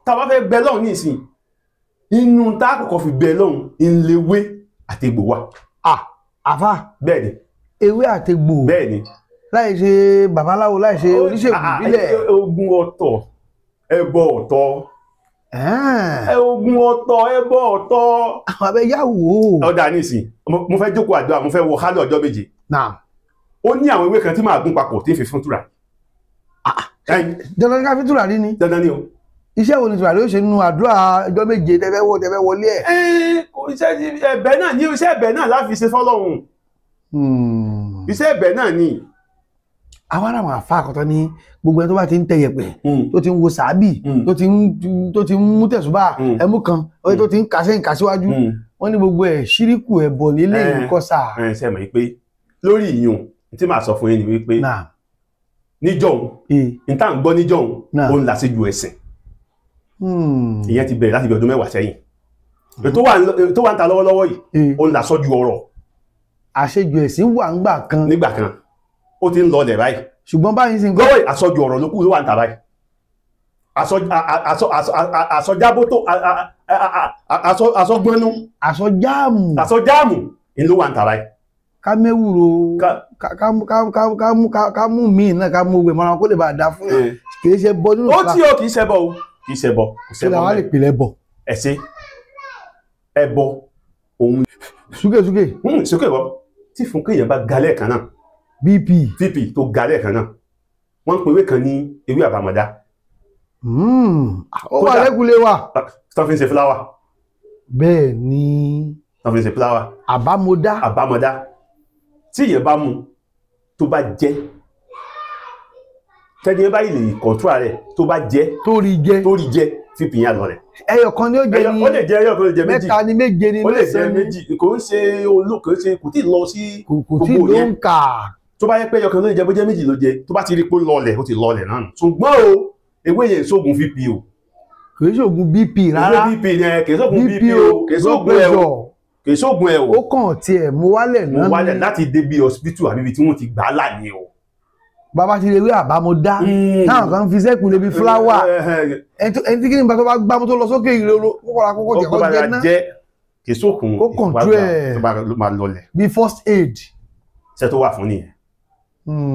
tá bá fẹ́ bẹ lọ́hùn nísìn inú tá kọ́kọ́ fi bẹ lọ́hùn ìléwé àtegbò wà. Àfà bẹ́ẹ̀ ni ewé àtegbò bẹ́ẹ̀ ni láì ṣe babaláwo láì ṣe oníṣègùn ìbílẹ̀. ogun ọ̀tọ̀ ẹbọ ọ̀tọ̀ ogun ọ̀tọ̀ ẹbọ ọ̀tọ̀. àwọn abẹ yà wò. ọ̀dà nísìn mo fẹ́ jókòó àdúrà mo fẹ́ wọ hálẹ̀ ọjọ́ méje. ó ní àwọn ewé kan tí màá gún papọ̀ tí ń fi fún tùràrí. dandan ká fi tùràrí ni. dandan ni o. iṣẹ́ wo ni tùràrí ó ṣe nínú àdúrà ọjọ́ méje tẹ́fẹ́ wọlé ẹ̀. iṣẹ́ ẹ̀bẹ̀ náà ní iṣẹ́ ẹ̀bẹ̀ náà láfi ṣe fọ́lọ́run. iṣẹ́ ẹ̀bẹ̀ náà ni. àwọn ará àwọn àfa àkọ́tọ́ ní gbogbo ẹni tó bá ti ń tẹ̀yẹ̀pẹ̀ tó ti ń wo sàábì tó ti ń mú tẹ̀sùbà ẹmú kan ọyẹ tó ti ń kàṣẹ́ ìkàṣíwájú wọ́n ní gbogbo ẹ̀ ṣíríkù ẹ̀bọ̀ nílé ìkọ́sà. ṣe mọ̀ pé lórí ìyún tí màá sọ fún yín ni wípé níjọ́un ní tá à ń gbọ́ níjọ́un ó ń làṣejù ẹ̀sìn ìyẹn ti bẹ̀rẹ̀ láti bí ọdún 10 sẹ́yìn tó wà ń ta lọ́wọ́lọ́wọ́ yìí ó ń làṣọ́jú ọ̀rọ̀. àṣejù ẹ̀sìn wà nígbà kan ó ti ń lọlẹ̀ báyìí. ṣùgbọ́n báyìí sí nǹkan. lọ́wọ́ àsọjù ọ̀rọ̀ ló kù ló wà ń ta báyìí. àsọjábótó àsọgbọ́nú. àsọjáàmù ni ló wà ń ta báyìí. ká mẹ́wùrò ká mú míì náà ká mú ogun ìmọ̀ràn kó lè bá dá fún yàn kì í ṣe bọ́ nínú ìfà. ó tí o kì í ṣẹbọ o kì í ṣẹbọ. kí la wá lè pè lẹ́bọ. ẹ̀ṣẹ̀ ẹbọ òun. súkèsúkè. súkè wọ tí fún kéèyàn bá galẹ̀ kan náà. BP tó ga lẹ́ẹ̀kan náà wọ́n ń pe ewé kan ní ewé àbámọ̀dá. ó wà lẹ́kùlé wa. tán fi ń ṣe fúláwà. bẹ́ẹ̀ ni. tán fi ń ṣe fúláwà. àbámọ̀dá tí èèyàn bá mú tó bá jẹ́ tẹ́ni bá yìí lè kọ̀ntúrà rẹ̀ tó bá jẹ́ torí jẹ́ fífi yẹn lọ rẹ̀. ẹyọ kan ni ó jẹ ní ó lè jẹ ẹyọ kan lè jẹ méjì mẹ́ta ni méje ni ó lè jẹ méjì kò ń ṣe olókè kò tí ì lọ sí gbogbo yẹn tó bá yẹ pé ẹyọkan ló jẹ bó jẹ méjì ló jẹ tó bá ti rí pé lọlẹ̀ ó ti lọlẹ̀ náà ṣùgbọ́n o ewé yẹn sóògùn VP o kì í ṣoògùn BP rárá BP yẹn kì í sóògùn BP o kì í sóògùn ẹ o kì í sóògùn ẹ o ó kàn tiẹ̀ mú wálẹ̀ náà mú wálẹ̀ láti débi hospital àbí ibi tí wọ́n ti gbà á là ní o. bàbá ti lè wí àbámọ̀dá táwọn kan fi sẹ́kù lébi fúláwà ẹni tí kí ni bàtọ́ bá gbámú tó lọ sókè ìrere kókó jẹ́ kó jẹ́ náà kì í sóògùn kó kọ̀ǹtú ẹ̀ tó bá máa lọlẹ̀ bí first aid ṣe tó wà fún nìyẹn.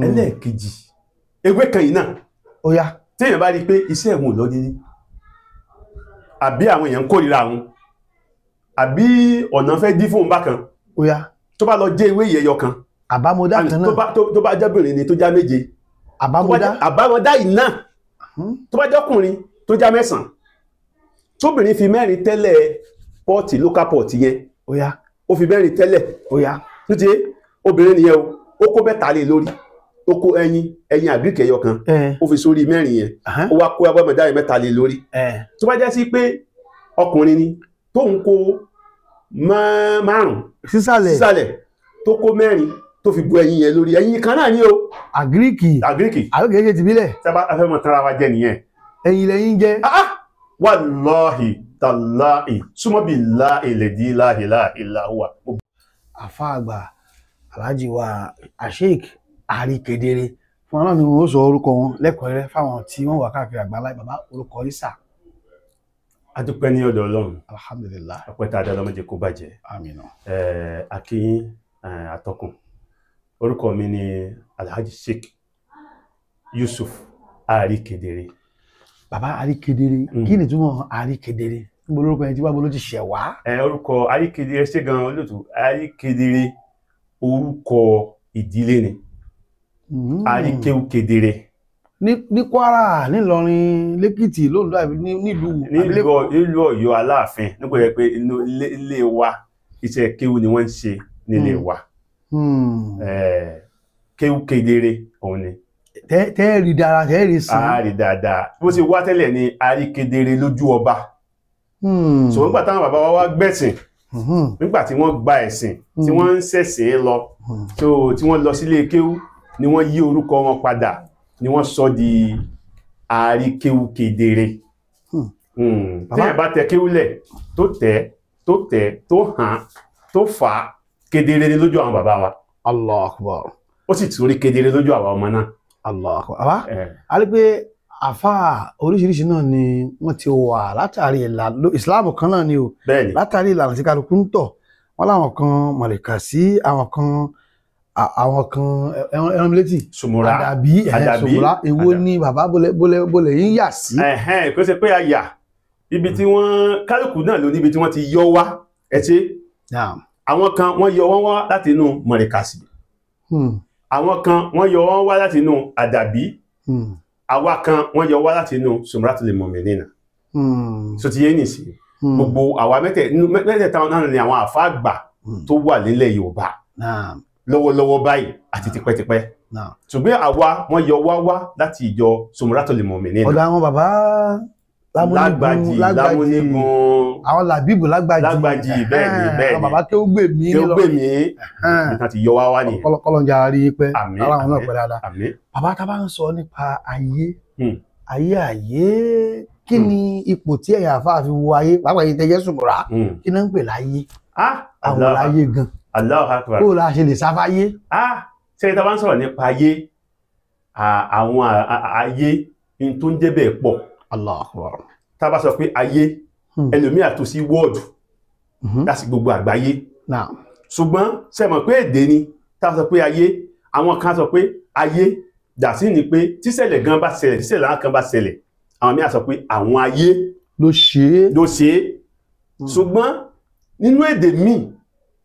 ẹlẹ́ẹ̀kejì ewé kan yìí náà ó yá téèyàn bá rí i pé iṣẹ́ ẹ̀wọ̀n lọ ní àbí àwọn èèyàn ń kórìíra àwọn àbí ọ̀nà fẹ́ dí fóun bákan ó yá tó bá lọ jẹ́ ewé yẹyọ kan àbámọ̀dá kan náà tó bá jẹ́bìnrin ni tó já méje àbámọ̀dá yìí náà tó bá jọ́kùnrin tó já 9 tóbìnrin fi 4 tẹ́lẹ̀ pọ́ọ̀tì local pọ́ọ̀tì yẹn ó yá ó fi 4 tẹ́lẹ̀ ó yá títí obìnrin nìyẹn ó kó bẹ́ta lé lórí ó kó ẹyin àgíríkì ẹyọ kan ó fi sórí 4 yẹn ó wá kó àbámọ̀dá yẹn 4 lé lórí tó bá jẹ́ sí pé ọkùnrin ni tó ń kó 5 sísàlẹ̀ tó kó 4 tó fi bu ẹyin yẹn lórí ẹyin kan náà ni o. àgíríkì ṣe ti bílẹ̀. sábà afẹ́ mọ̀ tara wa jẹ nìyẹn. ẹyin lẹ́yìn jẹ́. wàláhì tàláhì súnmọ́ bí láìlẹ̀dí láìláìláhùwà. àfa àgbà aláàjì wa Sheikh Ari Kedere fún ọlọ́run ni wọ́n sọ orúkọ wọn lẹ́kọ̀ọ́rẹ́ fáwọn tí wọ́n wà káàkiri àgbáńlá bàbá orúkọ Isa. a dúpẹ́ ní ọ̀dọ̀ ọlọ́run. alhamdulillah. ọpẹ́ tá a dá lọ́mọdé kó bàjẹ́. àmín. akínyìn atọ́kùn orúkọ mi ni Alhaji Sheikh Yusuf Ari Kedere. bàbá Ari Kedere kí ni túmọ̀ Ari Kedere níbo lórúkọ yẹn tí wàá bolo ti ṣẹ̀ wá. orúkọ Ari Kedere ṣé gan olóòtú Ari Kedere orúkọ ìdílé ni Aríkéwú Kedere. ní Kwara nílọrin lẹ́kìtì lóńdó àbí nílùú Ọ̀yọ́ Aláàfin nígbà yẹn pé ilé wa iṣẹ́ kéwú ni wọ́n ń ṣe nílé wa. Kéwú Kedere òun ni. tẹ́ẹ̀rì dára tẹ́ẹ̀rì sàn. àárí dáadáa bó ṣe wá tẹ́lẹ̀ ni Ari Kedere lójú ọba. so nígbà táwọn bàbá wa gbẹ̀sìn nígbà tí wọ́n gba ẹ̀sìn tí wọ́n ń ṣẹ̀sìn lọ tí wọ́n lọ sílé kéwú ni wọ́n yí orúkọ wọn padà ni wọ́n sọ di Aríkéwú Kedere. téèyàn bá tẹ kéwú lẹ̀ tó hàn tó fà á kedere ni lójú àwọn bàbá wa. Allahu Akbar. ó sì tún rí kedere lójú àwọn ọmọ náà. Allahu Akbar. a rí pé àfà oríṣiríṣi náà ni wọ́n ti wà látàrí ìlànà ìsìláàmù kan náà ni o látàrí ìlànà tí kálukú ń tọ̀ wọ́n láwọn kan mọ̀lẹ́kà sí àwọn kan ẹran létí àdàbí sùmùrà èwo ni bàbá bọ́lẹ̀ yín yà sí. kó ṣe pé àyà ibi tí wọ́n kálukú náà ló níbi tí wọ́n ti yọ wá ẹtí àwọn kan wọ́n yọ wọ́n wá láti inú mọ̀lẹ́kà sí àwọn kan wọ́n yọ wọ́n wá láti inú àdàbí àwa kan wọ́n yọ wá láti inú sumratul mu'minina so ti yé nìsí gbogbo àwa mẹ́tẹ̀ẹ̀ta náà ni àwọn àfáà àgbà tó wà nílẹ̀ Yorùbá lọ́wọ́lọ́wọ́ báyìí àti tipẹ́tipẹ́ ṣùgbọ́n àwa wọ́n yọ wá láti ìjọ sumratul mu'minina. ọ̀dọ̀ àwọn bàbá lágbàjì lámúnigun àwọn làbíbù lágbàjì bẹ́ẹ̀ni àwọn bàbá kí ó gbè mí nìkan ti yọ wá nìyẹn. kọlọ̀njà rí i pé ara wọn náà pẹ́ dáadáa. bàbá tá a bá ń sọ nípa ayé kí ni ipò tí ẹ̀yà àfáà fi wo ayé pàápàá yìí tẹ́jẹ́ sùmùrà kí náà ń pè láyé àwọn láyé gan kó la ṣe lè sáfáyé. ṣé tá a bá ń sọ̀rọ̀ nípa ayé àwọn ayé tó ń jẹ́ bẹ́ẹ̀ pọ̀. Allahu Akbar. Tá bá sọ pé ayé ẹlòmí àtò sí wọ́ọ̀dù láti gbogbo àgbáyé ṣùgbọ́n ṣé mọ̀ pé èdè ni tá sọ pé ayé àwọn kan sọ pé ayé dàsí ni pé tíṣẹ̀lẹ̀ gan bá ṣẹlẹ̀ tíṣẹ̀lẹ̀ kan bá ṣẹlẹ̀ àwọn míì sọ pé àwọn ayé ló ṣe é ṣùgbọ́n nínú èdè míì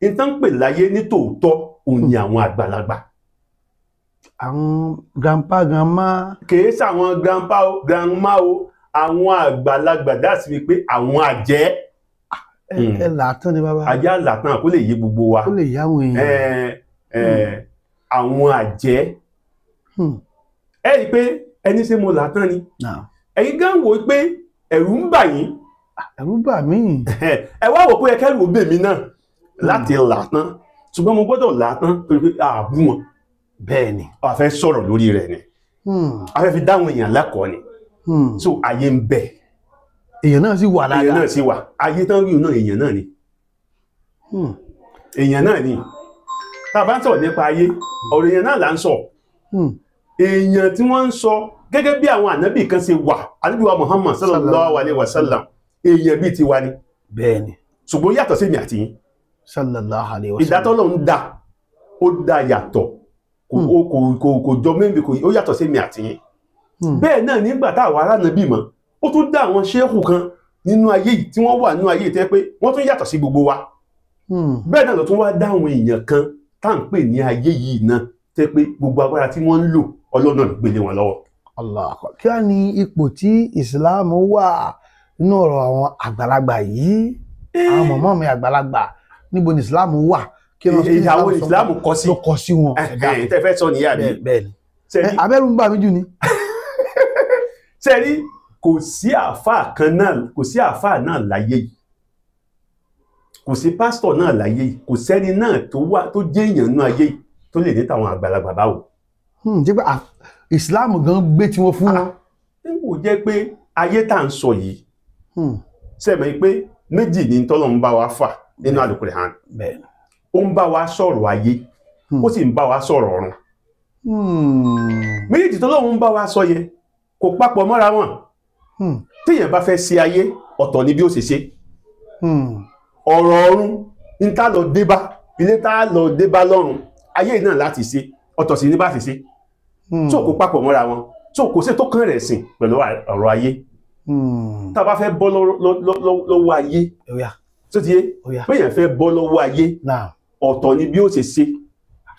ìtàn pè láyé ní tòótọ́ òun ni àwọn àgbàlagbà àwọn grandpa grandma kìí ṣàwọn grandpa o grandma o àwọn àgbàlagbà dáàsì wípé àwọn àjẹ́ ẹ làátán ni bàbá ajá làátán kó lè yé gbogbo wa kó lè yá àwọn èèyàn àwọn àjẹ́ ẹ rí pé ẹni ṣe mo làátán ni ẹ̀yin gan wò pé ẹ̀rù ń bà yín ẹ̀rù bà mí ẹ wá wò pé ẹ kẹ́rù ó bè mí náà láti làátán ṣùgbọ́n mo gbọ́dọ̀ làátán torí pé ààbù wọn bẹ́ẹ̀ni a fẹ́ sọ̀rọ̀ lórí rẹ̀ ni a fẹ́ fi dáwọn èèyàn lẹ́kọ̀ọ́ ni so ayé ń bẹ èèyàn náà sì wà lára èèyàn náà sì wà ayé tán rí náà èèyàn náà ni èèyàn náà ni tá a bá ń sọ̀rọ̀ nípa ayé ọ̀rọ̀ èèyàn náà là ń sọ èèyàn tí wọ́n ń sọ gẹ́gẹ́ bí àwọn ànábì kan ṣe wà ànábì wa Muhammad sallallahu alaihi wasallam èèyàn bíi tiwa ni bẹ́ẹ̀ni ṣùgbọ́n yàtọ̀ sí mi àti yín sallallahu alaihi wasallam ìdátọ́lọ́ ń dá ó dá yàtọ̀ kò jọ méjì ó yàtọ̀ sí mi àti yín bẹ́ẹ̀ náà nígbà tá àwọn ará nàbí mọ́ ó tún dá àwọn ṣéhù kan nínú ayé yìí tí wọ́n wà nínú ayé tẹ́ pé wọ́n tún yàtọ̀ sí gbogbo wa bẹ́ẹ̀ náà ló tún wá dá àwọn èèyàn kan tá à ń pè ní ayé yìí náà tẹ́ pé gbogbo agbára tí wọ́n ń lò Ọlọ́run ló gbélé wọn lọ́wọ́. Allah kí á ní ipò tí ìsìláàmù wà nínú ọ̀rọ̀ àwọn àgbàlagbà yìí àwọn mọ̀mọ́ mi àgbàlagbà níbo ni ìsìláàmù wà ìyàwó ìsìláàmù kọ sí wọn tẹ́fẹ́ sọ nìyà bí abẹ́rù ń bà mí jù ní. sẹ́rí kò sí àfáà náà láyé yìí kò sí pásítọ̀ náà láyé yìí kò sẹ́ni náà tó jẹ́ èèyàn náà ayé yìí tó lè ní tàwọn àgbàlagbà báwo. jẹ́ pé ìsìláàmù gan gbé tí wọ́n fún wọn. kò jẹ́ pé ayé tá à ń sọ yìí sẹ́mi pé méjì ní tọ́lọ́run bá wa fà nínú Al-Qur'an ó ń bá wa sọ̀rọ̀ ayé ó sì ń bá wa sọ̀rọ̀ ọ̀run méjì tọ́lọ́run ń bá wa sọ yẹ kò papọ̀ mọ́ra wọn téèyàn bá fẹ́ ṣe ayé ọ̀tọ̀ ni bí ó ṣe ṣe ọ̀rọ̀ ọ̀run ní tá lọ débá ilé tá lọ débá lọ́run ayé náà láti ṣe ọ̀tọ̀ sí ní bá ṣe ṣe tó kò papọ̀ mọ́ra wọn tó kò sí tó kàn rẹ̀ sìn pẹ̀lú ọ̀rọ̀ ayé tá a bá fẹ́ bọ́ lọ́wọ́ ayé tó ti yé péyàn fẹ́ bọ́ lọ́wọ́ ayé ọ̀tọ̀ ni bí ó ṣe ṣe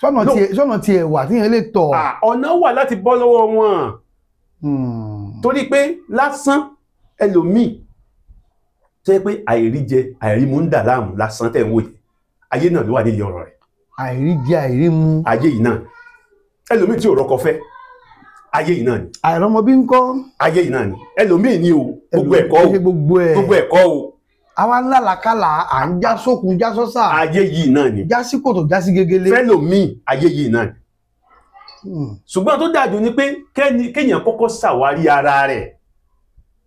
sọ́nà tí ẹ̀ wà tí yẹn lè tọ̀ ọ̀nà wà láti bọ́ lọ́wọ́ wọn torí pé lásán ẹlòmíì tẹ́ pé àìríjẹ àìrímu ń dà láàmú lásán tẹ́ ń wòye ayé náà ló wà nílé ọ̀rọ̀ rẹ̀ àìríjẹ àìrímu ayé yìí náà ẹlòmíì tí ò rọ́kọ fẹ́ ayé yìí náà ni àìrọ́mọbí ń kọ́ ayé yìí náà ni ẹlòmíì ni o gbogbo ẹ̀kọ́ o àwa ńlá làkàlà à ń já sókun já sọ́sà ayé yìí náà ni já sí kòtò já sí gegele fẹ́lòmíì ayé yìí náà ni ṣùgbọ́n tó dájú ni pé kéèyàn kọ́kọ́ ṣàwárí ara rẹ̀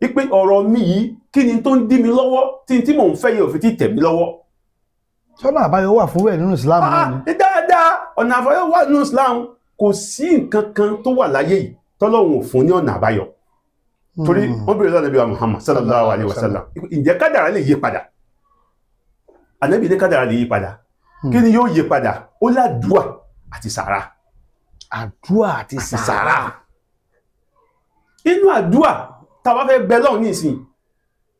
wípé ọ̀rọ̀ mi yìí kí ni tó ń dí mi lọ́wọ́ tí mò ń fẹ́ yẹ òfin tí tẹ̀ mí lọ́wọ́. sọ́nà àbáyọ wà fún rẹ̀ nínú Islam náà ni. dáadáa ọ̀nà àbáyọ wà nínú Islam kò sí nǹkan kan tó wà láyé yìí tọ́lọ́run ò fún ní ọ̀nà àbáyọ. torí wọ́n bèèrè lọ́wọ́ Ànábì wa Muhammad sallallahu alaihi wasallam ǹjẹ́ kádàrá lè yí padà? Ànábì ní kádàrá lè yí padà. Kí ni yóò yí padà? Ó ládùúà àti sàárà. Àdúà àti sàárà. Inú àdúà tá bá fẹ́ bẹ Ọlọ́run nísìn,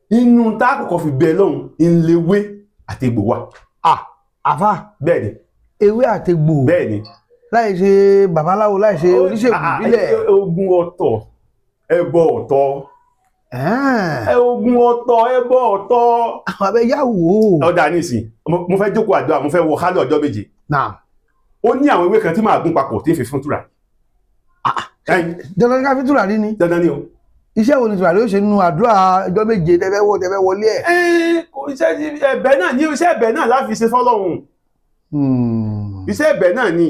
inú tá kọ́kọ́ fi bẹ Ọlọ́run ìléwé àti egbò wà. Àfà. Bẹ́ẹ̀ni. Ewé àti egbò. Bẹ́ẹ̀ni. Láì ṣe babaláwo, láì ṣe oníṣègùn ìbílẹ̀. Ogun ọ̀tọ̀, ẹbọ ọ̀tọ̀. Ogun ọ̀tọ̀, ẹbọ ọ̀tọ̀. Àwọn abẹ yàwó. Ọ̀dà nísìn, mo fẹ́ jókòó àdúrà, mo fẹ́ wọ hálẹ̀ ọjọ́ méje. Náà. Ó ní àwọn ewé kan tí máa gún papọ̀ tí ń fi fún tùràrí. Dandan ká fi tùràrí ni. Dandan ni o. Iṣẹ́ wo ni tùràrí ó ṣe nínú àdúrà ọjọ́ méje tẹ́fẹ́ wọlé ẹ̀? Iṣẹ́ ẹ̀bẹ̀ náà ní iṣẹ́ ẹ̀bẹ̀ náà láfi ṣe fọ́lọ́run. Iṣẹ́ ẹ̀bẹ̀ náà ni.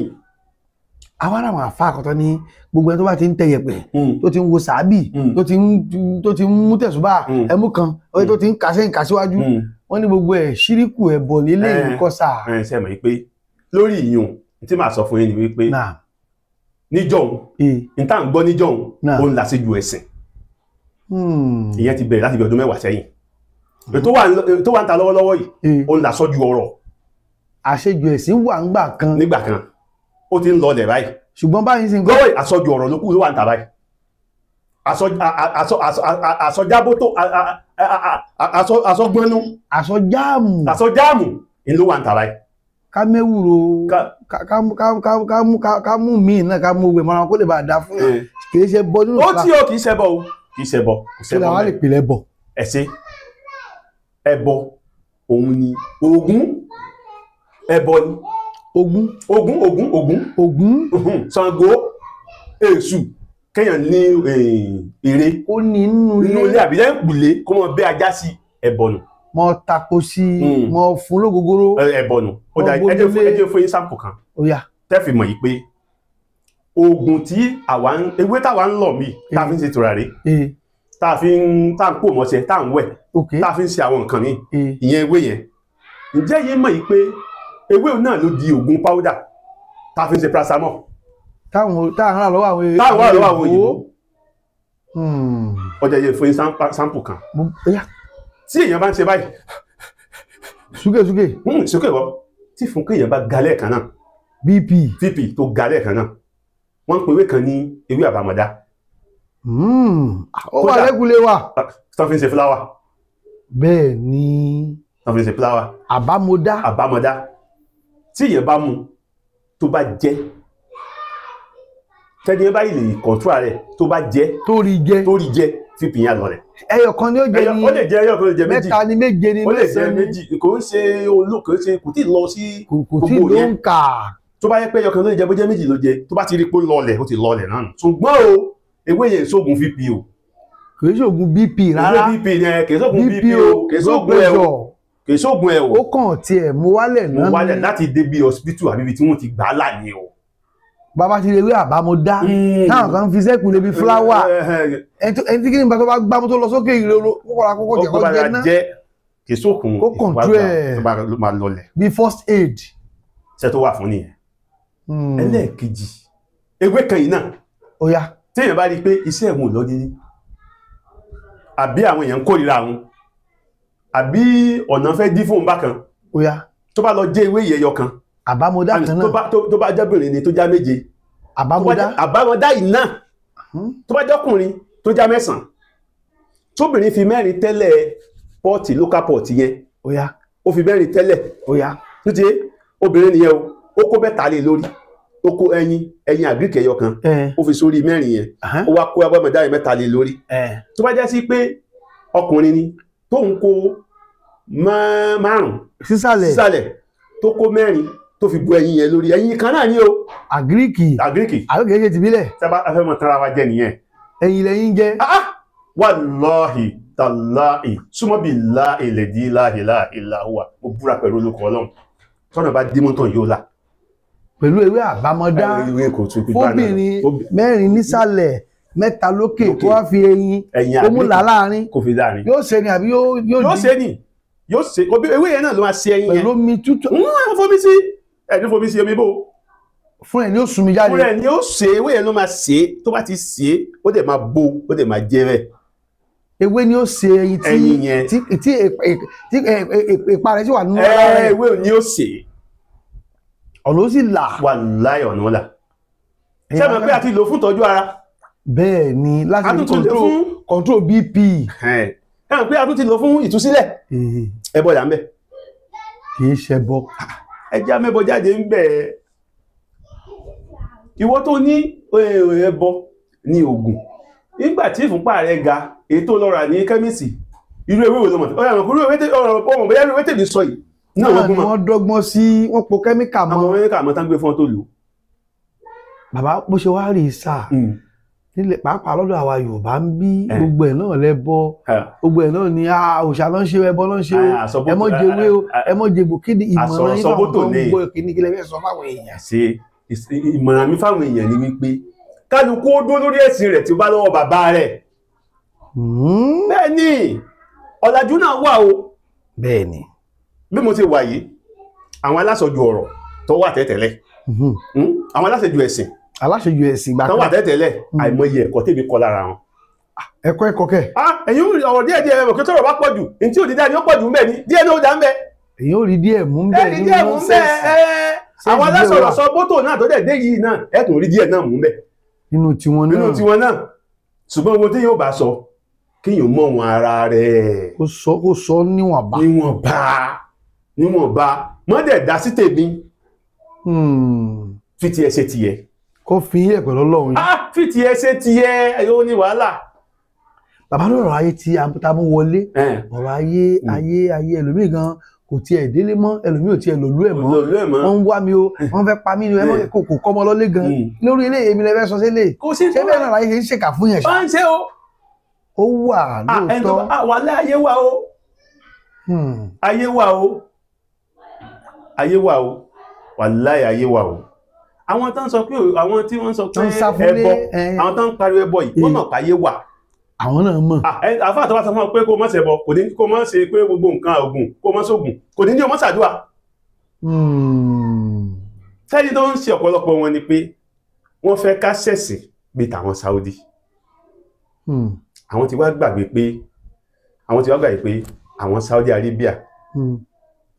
Àwọn àwọn àfá àkọ́tọ́ ní gbogbo ẹni tó bá ti ń tẹ̀yẹ̀pẹ̀, tó ti ń wo sàábì, tó ti ń mú tẹ̀sùbá ẹmú kan, tó ti ń kàṣẹ́ ìkàṣíwájú, wọ́n ní gbogbo ẹ̀ ṣíríkù ẹbọ nílé ìkọsà. Ṣé mọ̀ wípé lórí ìyún tí màá sọ fún yín ni wípé níjọ́un, ní tá à ń gbọ́ níjọ́un, ó ń làṣejù ẹ̀sìn. Ìyẹn ti bẹ̀rẹ̀ láti bí ọdún 10 sẹ́yìn. Tó wà ń ta lọ́wọ́lọ́wọ́ yìí, ó ń làṣọ́jú ọ̀rọ̀. Àṣejù ẹ̀sìn wà ń gbà kan. Nígbà kan, ó ti ń lọlẹ̀ báyìí. Ṣùgbọ́n báyìí sí ń gbọ́ àṣọ́jú ọ̀rọ̀ ló kù ló wà ń ta báyìí. Àṣọjábótó, àṣọgbọ́nú. Àṣọjáàmù ló wà ń ta báyìí. Ká mẹ́wúro, ká mú míì náà, ká mú òwe mọ́ra kó lè bá dá fún ẹ̀. Kìí ṣe bọ́ nínú ìlú. Ó tí ó kìí ṣẹbọ o. Kìí ṣẹbọ. Kí la wá lè pèlẹ̀ bọ̀? Ẹ̀ṣẹ́ ẹbọ òun ni Ògún. Ẹbọ ni Ògún. Ṣàngó, Èṣù, kéèyàn ní ère. Ó ní nínú ilé àbílẹ̀ ìpìlẹ̀ kó mọ bẹ́ ajá sí ẹbọ nù. Mọ tako sí, mọ fún lógógóró. Ẹbọ nù. Ó dá ẹjẹ́ fún yín sáàpù kan. Tẹ́fì mọ̀ yìí pé oògùn tí ewé táwa ń lọ̀ mí tá fi ń ṣe tùràrí, tá ń pò mọ́ṣẹ́, tá ń wẹ̀, tá fi ń ṣe àwọn nǹkan mi, ìyẹn ewé yẹn. Ǹjẹ́ yín mọ̀ yìí pé ewé náà ló di oògùn páúdà tá fi ń ṣe paracetamol? Táwọn ará lọ́wọ́ àwọn òyìnbó. Ọjọ́ yẹ fún yín sáàpù kan. Tí èèyàn bá ń ṣe báyìí, ṣúkè bọ́, tí fún kéèyàn bá galẹ̀ kan náà, BP tó galẹ̀ kan náà, wọ́n ń pè ewé kan ní ewé àbámọ̀dá. Ó wà lẹ́kùlé wa. Tán fi ń ṣe fúláwà. Bẹ́ẹ̀ ni. Tán fi ń ṣe fúláwà. Àbámọ̀dá. Tí èèyàn bá mú tó bá jẹ́, tẹ́ni ẹ báyìí lè kọ̀ntúrà rẹ̀ tó bá jẹ́, torí jẹ́ fífi yàn lọ rẹ̀. Ẹyọ kan ni ó jẹ ní. Ó lè jẹ ẹyọ kan, ó lè jẹ méjì. Mẹ́ta ni méje ni mẹ́sàn-án. Ó lè jẹ méjì. Kò ń ṣe kò tí ì lọ sí gbogbo yẹn. Kò tí ì ló ń kà. Tó bá yẹ pé ẹyọ kan ló jẹ bó jẹ́ méjì ló jẹ, tó bá ti rí pé lọlẹ̀ ó ti lọlẹ̀ náà nù. Ṣùgbọ́n o ewé yẹn sóògùn VP o. Kì í ṣoògùn BP rárá. Ewé BP yẹn kì í ṣoògùn BP o. Kì í ṣoògùn ẹ o. Kì í ṣoògùn ẹ o. Ó kàn tiẹ̀ mú wálẹ̀ náà. Mú wálẹ̀ láti débi hospital àbí ibi tí wọ́n ti gbà á là ní o. Bàbá ti lè wé àbámọ̀dá. Táwọn kan fi sẹ́kù lè bi fúláwà. Ẹni tí kí ni bá tó bá gbámú tó lọ sókè ìrorò kókó jẹ náà. Kì í ṣoògùn ó kọ̀ǹtú ẹ̀ máa lọlẹ̀. Bí first aid. Ṣé tó wà fún nìyẹn. Ẹlẹ́ẹ̀kejì ewé kan yìí náà. Ó yá. Téèyàn bá rí i pé iṣẹ́ ẹ̀wọ̀n lọ dédé, àbí àwọn èèyàn ń kórìíra àwọn, àbí ọ̀nà fẹ́ dí fóun bákan, ó yá, tó bá lọ jẹ́ ewé ìyẹyọ kan, àbámọ̀dá kan náà, tó bá jẹ́bìnrin ni tó já méje, àbámọ̀dá yìí náà, tó bá jọ́kùnrin tó já 9, tóbìnrin fi 4 tẹ́lẹ̀ pọ́ọ̀tì local pọ́ọ̀tì yẹn, ó yá, ó fi 4 tẹ́lẹ̀, ó yá, tó ti obìnrin nìyẹn o, ó kó 7 lé lórí, ó kó ẹyin àgíríkì ẹyọ kan, ó fi sórí 4 yẹn, ó wá kó abọ́mọdá yẹn 7 lé lórí. Tó bá jẹ́ sí pé ọkùnrin ni tó ń kó 5 sísàlẹ̀ tó kó 4 tó fi bu ẹyin yẹn lórí, ẹyin kan náà ni o. Àgíríkì àgíríkì ti bílẹ̀. Sábà afẹ́ mọ̀ tara wa jẹ nìyẹn. Ẹyin lẹ́yìn jẹ́. Wallahi tallahi súnmọ́ billahi alladhi la ilaha illa huwa, mo búra pẹ̀lú olóko Ọlọ́run tọ́nà bá dí mọ́tò yóò la. Pẹ̀lú ewé àbámọ́dá fóbìnrin 4 nísàlẹ̀ 7 lókè tó wá fi ẹyin ó mú là láàrin, kò fi láàrin, yóò ṣe ni àbí yóò ṣe ni, yóò ṣe ewé yẹn náà ló máa ṣe ẹyin yẹn pẹ̀lú omi tútù. Fomi sí ẹni fomi sí omi bò fún ẹ ní ó sunmi jáde, fún ẹ ní ó ṣe ewé yẹn ló máa ṣe, tó bá ti ṣe ó dẹ̀ máa bò ó dẹ̀ máa jẹ rẹ̀. ewé ni ó ṣe ẹyin yẹn tí ipa rẹ̀ sì wà nínú ara rẹ̀. ewé ni ó ṣe ọ̀nà ó sì là. wà láì ọ̀nà ọ̀la ṣé ẹ mọ̀ pé a ti lò fún ìtọ́jú ara. bẹ́ẹ̀ ni láti control BP. ẹ mọ̀ pé a tún ti lò fún ìtúsílẹ̀. ẹbọ là ń bẹ. kì í ṣẹbọ. ẹjẹ́ amẹ́bọ jáde ń bẹ. ìwọ tó ní ẹbọ ní oògùn nígbà tí ìfúnpá rẹ̀ ga ètò lọ́ra ní kẹ́míìsì irú ewé wo ló mọ̀ ọmọ bóyá ewé tèmi sọ yìí náà wọ́n dọ́gbọ́n sí wọ́n po kẹ́míkà mọ́. àwọn kẹ́míkà mọ́ tán gbé fún ọ tó lò. bàbá bó ṣe wá rí i sá nílẹ̀ pàápàá lọ́dọ̀ àwa Yorùbá ń bí gbogbo ẹ̀ náà lẹ́bọ gbogbo ẹ̀ náà ni òòṣà ló ń ṣe ẹbọ ló ń ṣe ẹ mọ́ jẹwé o ẹ mọ́ jẹgbò kí ni ìmọ̀ràn yín fáwọn tó ń gbọ́ kíní kí lẹ fẹ́ sọ fáwọn èèyàn. ṣe ìmọ̀ràn mi fáwọn èèyàn ni wípé kálukú ó dúró lórí ẹ̀sìn rẹ̀ tí ó bá lọ́wọ́ bàbá rẹ̀. bẹ́ẹ̀ ni ọ̀làjú náà wà o. bẹ́ẹ̀ ni bí mo ti wà yìí àwọn aláṣọjù ọ̀rọ̀ tó wà tẹ́tẹ̀lẹ̀ àwọn aláṣẹjù ẹ̀sìn gbà tó wà tẹ́tẹ̀lẹ̀ àìmọye ẹ̀kọ́ tèmi kọ́ lára wọn. ẹ̀kọ́ kẹ̀. ẹ̀yin ọ̀rọ̀ díẹ̀ ẹ̀rọ kí tọ́rọ̀ bá pọ̀ jù ní tí ò ní dá ní ó pọ̀ jù ń bẹ̀ ní díẹ̀ ní ó dá ń bẹ̀. èyí ò rí díẹ̀ mú ń bẹ̀ nínú sẹ́ẹ̀sì. àwọn aláṣọ̀rọ̀ sọ bótò náà tó dẹ̀ dé yìí náà ẹ̀ tún rí díẹ̀ náà mú ń bẹ̀. nínú tiwọn náà ṣùgbọ́n ohun tí yóò bá sọ kéèyàn mọ̀ wọn ara rẹ̀. kó sọ níwọ̀nba. mọ́dẹ̀ dá sí tèmi fi tiẹ̀ ṣe tiẹ̀. kó fi yẹ̀ pẹ̀lú Ọlọ́run yìí. fi tiẹ̀ ṣe tiẹ̀ yóò ní wàhálà. bàbá lọ́rọ̀ ayé tí a mú wọlé ọ̀rọ̀ ayé ẹlòmíì gan kò tiẹ̀ délé mọ́ ẹlòmíì ò tiẹ̀ lòlú ẹ̀ mọ́ wọ́n ń wá mi o wọ́n fẹ́ pa mí ni kò kọ́ ọmọ lọ́lé gan lórí ilé èmi lẹ́fẹ́ sọ sílé ṣé bẹ́ẹ̀ náà láyé ṣe ń ṣèkà fún yẹn ṣá. ó wà lóòótọ́. wàhálà ayé wà o ayé wà o wàláhì ayé wà o. àwọn tán sọ pé àwọn tí wọ́n sọ pé ẹbọ àwọn tán ń pariwo ẹbọ yìí wọ́n mọ̀ páyé wà. àwọn náà mọ̀. àfáà tó bá sọ fún ọ pé kó má ṣẹbọ kò ní kó má ṣe pé gbogbo nǹkan ògùn kó má ṣògùn kò ní ní o má ṣàdúrà. sẹ́yìn tó ń ṣe ọ̀pọ̀lọpọ̀ wọn ni pé wọ́n fẹ́ ká ṣẹ̀sìn bí tàwọn Saudi. àwọn ti wá gbàgbé pé àwọn Saudi Arabia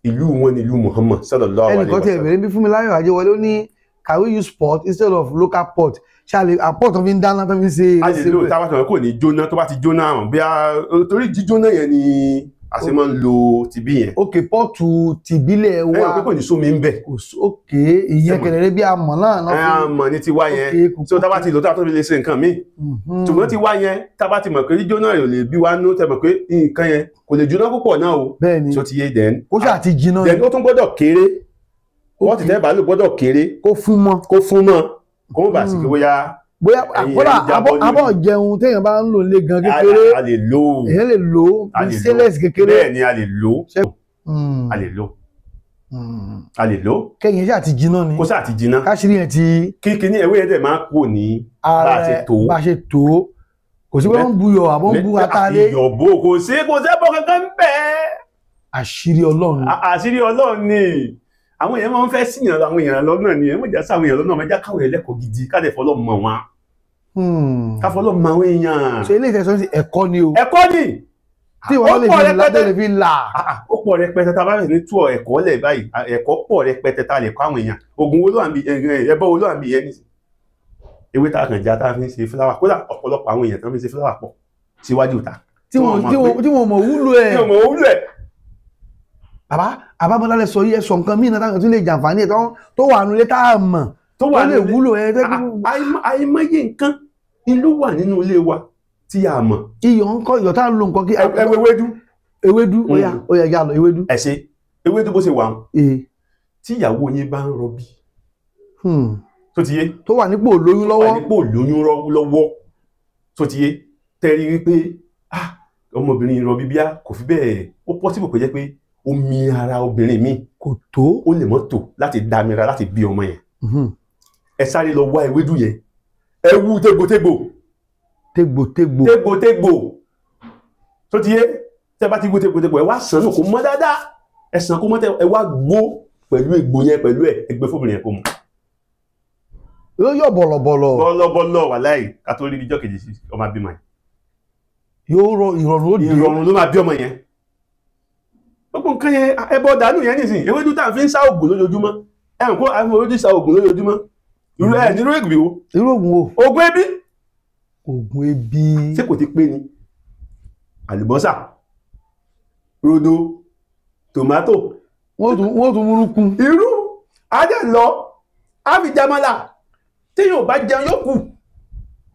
ìlú wọn ni ìlú Muhammad sallallahu alaihi wasallam. ẹnìkan tí ẹ̀bẹ̀rẹ̀ bí Fúnmiláyọ̀ Ajẹ́wọlé ó ní can we use pot instead of local pot ṣáàlì àpọ̀ tó fi ń dáná tó fi ń ṣe. a lè lo tábà tó kò ní jóná tó bá ti jóná àrùn bí torí jíjóná yẹn ni a ṣe máa ń lo tìbí yẹn. ok pọ́ọ̀tù tìbílẹ̀ wa ẹ pé kò ní sómi ń bẹ̀. ok ìyẹn kẹ̀lẹ́rẹ́ bí amọ̀ náà. amọ̀ ní tiwa yẹn so tábà ti lò tábà tó fi lè ṣe nǹkan míì. ṣùgbọ́n tiwa yẹn tábà ti mọ̀ pé jíjóná yóò lè bí wa nú tẹ̀ mọ̀ pé nǹkan yẹn kò lè jóná púpọ̀ náà o. bẹ́ẹ̀ni so ti yé dẹ́n. ó ṣáà ti jiná. dẹ́n ó tún gbọ́dọ̀ kéré wọ́n ti tẹ́ bàálù gbọ́dọ̀ kéré kó fún mọ́ kó mọ̀ bá sì kí bóyá abọ́ jẹun téèyàn bá ń lò lé gan kékeré a lè lò èyàn lè lò stainless kékeré bẹ́ẹ̀ ni a lè lò kẹ́yìn ṣáà ti jiná ni kó ṣáà ti jiná káṣírí yẹn ti kíkí ní ewé yẹn dẹ̀ máa kú ní bá a ṣe tó kò sí pé wọ́n ń buyọ̀ àbọ̀ ń bu atálé ìyọ̀bọ̀ kò sí ẹbọ kankan bẹ́ẹ̀ àṣírí Ọlọ́run ni àwọn èèyàn máa ń fẹ́ síyàn àwọn èèyàn lọ́nà ni ẹ̀mọ́ ìjà sáwọn èèyàn lọ́nà mẹ́já káwọn ẹlẹ́kọ̀ọ́ gidi káàdẹ̀ fọlọ́ mọ̀ wọn káfọlọ́ mọ̀ àwọn èèyàn. ṣe ilé ìfẹsọ̀ sí ẹ̀kọ́ ni o. ẹ̀kọ́ ni tí wọ́n lè fi là. ó pọ̀ rẹpẹtẹ tá a bá bẹ̀rẹ̀ ní tú ẹ̀kọ́ lẹ̀ báyìí ẹ̀kọ́ pọ̀ rẹpẹtẹ tá a lè kọ́ àwọn èèyàn ogun wo ló wà ń bí ẹbọ wo ló wà ń bí yẹn ní ewé tá a kàn já tá a fi ń ṣe fúláwà kódà ọ̀pọ̀lọpọ̀ àwọn èèyàn tó ń fi ṣe fúláwà pọ̀ síwájú ta. tí wọ́n mọ̀ wúlò ẹ̀. bàbá àbámọ́lá sọ yí ẹ̀sọ̀ nǹkan míì náà táwọn tún lè jàǹfààní ẹ̀ tó wà nílé tá a mọ̀ tó lè wúlò ẹ̀. àìmọye nǹkan ìlú wà nínú ilé wa tí a mọ̀. iyọ̀ ń kọ́ iyọ̀ tá a lo nǹkan kí. ewédú ó yá yá lọ ewédú. ẹ ṣe ewédú bó ṣe wà tí ìyàwó yín bá ń rọbí tó ti yé. tó wà nípò lóyún lọ́wọ́. wà nípò lóyún lọ́wọ́ tó ti yé tẹ́rí wípé ọmọbìnrin rọbí bíá kò fi bẹ́ẹ̀ ó pọ́sibù kò jẹ́ pé omi ara obìnrin mi kò tó ó lè mọ́ tó láti dámira láti bí ọmọ yẹn ẹ sáré lọ wá ewédú yẹn ẹ wú tégbòtégbò tó ti yé tẹ́ bá ti wú tégbòtégbò ẹ wá sàn náà kó mọ́ dáadáa ẹ sàn kó mọ́ tẹ́ ẹ wá gbó pẹ̀lú egbò yẹn pẹ̀lú ẹ gbé fóbìnrin yẹn kó mu. yóò yọ bọ̀lọ̀bọ̀lọ̀ wà láì ká tó rí ìjọ kejì sí ọmọ abímọ yìí. yóò rọ ìrọ̀rùn ó dé. ìrọ̀rùn ló máa bí ọmọ yẹn. gbogbo nǹkan yẹn ẹbọ dànù yẹn nìsín ewédú tá à ń fi ń sá ògùn lójoojúmọ́ ẹ̀rùn kó àwọn ewédú sá ògùn lójoojúmọ́ irú ẹ̀ nínú ègbè wo. irú ògùn wo. ògùn ebi. ògùn ebi. ṣé kò ti pé ni àlùbọ́sà rodo tòmátò. wọ́n tún múrúkú. irú ajá lọ á fi jamala tí yóò bá jẹun yóò kù.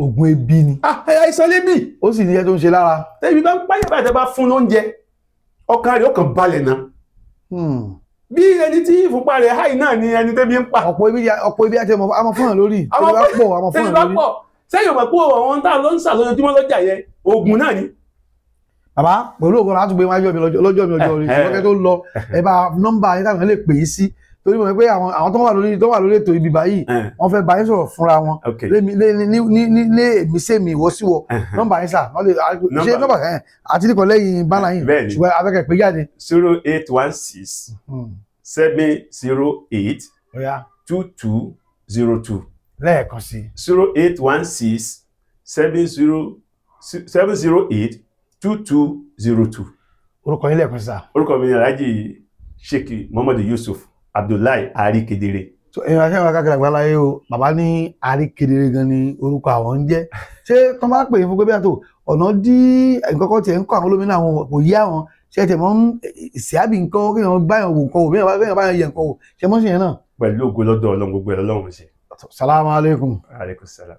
ògùn ebi ni. àìsàn lébi. ó sì ní ẹ tó ń ṣe lára. tẹ́bí bá ń páyà báyìí tẹ́ bá fún lóúnjẹ ọkàn rẹ̀ ó kàn balẹ̀ náà. bí ẹni tí ìfúnpá rẹ̀ háì náà ni ẹni tẹ́bí ń pa. ọ̀pọ̀ ibi àti àmọ́ fún yàn lórí. tẹ́bí bá pọ̀ sẹ́yìn ọ̀pọ̀ pé àwọn tá ló ń sà lójoojúmọ́ lọ́jà yẹn oògùn náà ni. bàbá pẹ̀lú ògùn láti gbé wájú mi lọ́jọ́ mi ọjọ́ orí ìfọwọ́kẹ́ tó lọ ẹ bá nọ́mbà yín táwọn lè pè é sí torí mo mọ̀ pé àwọn tó wà lórí ètò ibi báyìí wọ́n fẹ́ bá yín sọ̀rọ̀ fúnra wọn lé èmi sèmi ìwọ síwọ nọ́mbà yín sà ṣé nọ́mbà yẹn àti nìkan lẹ́yìn bánà yín ṣùgbọ́n abẹ́kẹ̀ pé jáde. 0816 708 2202. lẹ́ẹ̀kan sí 0816 708 2202. orúkọ yín lẹ́ẹ̀kan sí sà. orúkọ mi ni Alhaji Sheikh Muhammad Yusuf Abdullahi Arikedere. ẹ̀yin aṣẹ́wọ̀n akákẹ́rẹ́ àgbáláyé o bàbá ní Arikedere gan ni orúkọ àwọn ń jẹ́ ṣé tó bá pè é fún pé bí àtò ọ̀nà dí nǹkan kan tiẹ̀ ń kọ́ àwọn olómìnira àwọn kò yí àwọn ṣe tiẹ̀ mọ́ ìsíábì nǹkan kéèyàn báyàn wò nǹkan wò béèyàn báyàn yẹ nǹkan wò ṣe mọ́ sí yẹn náà. pẹ̀lú ògo lọ́dọ̀ Ọlọ́run gbogbo ẹ̀ lọ́lọ́run ṣe. Salamu alaikum. Alaikum salam.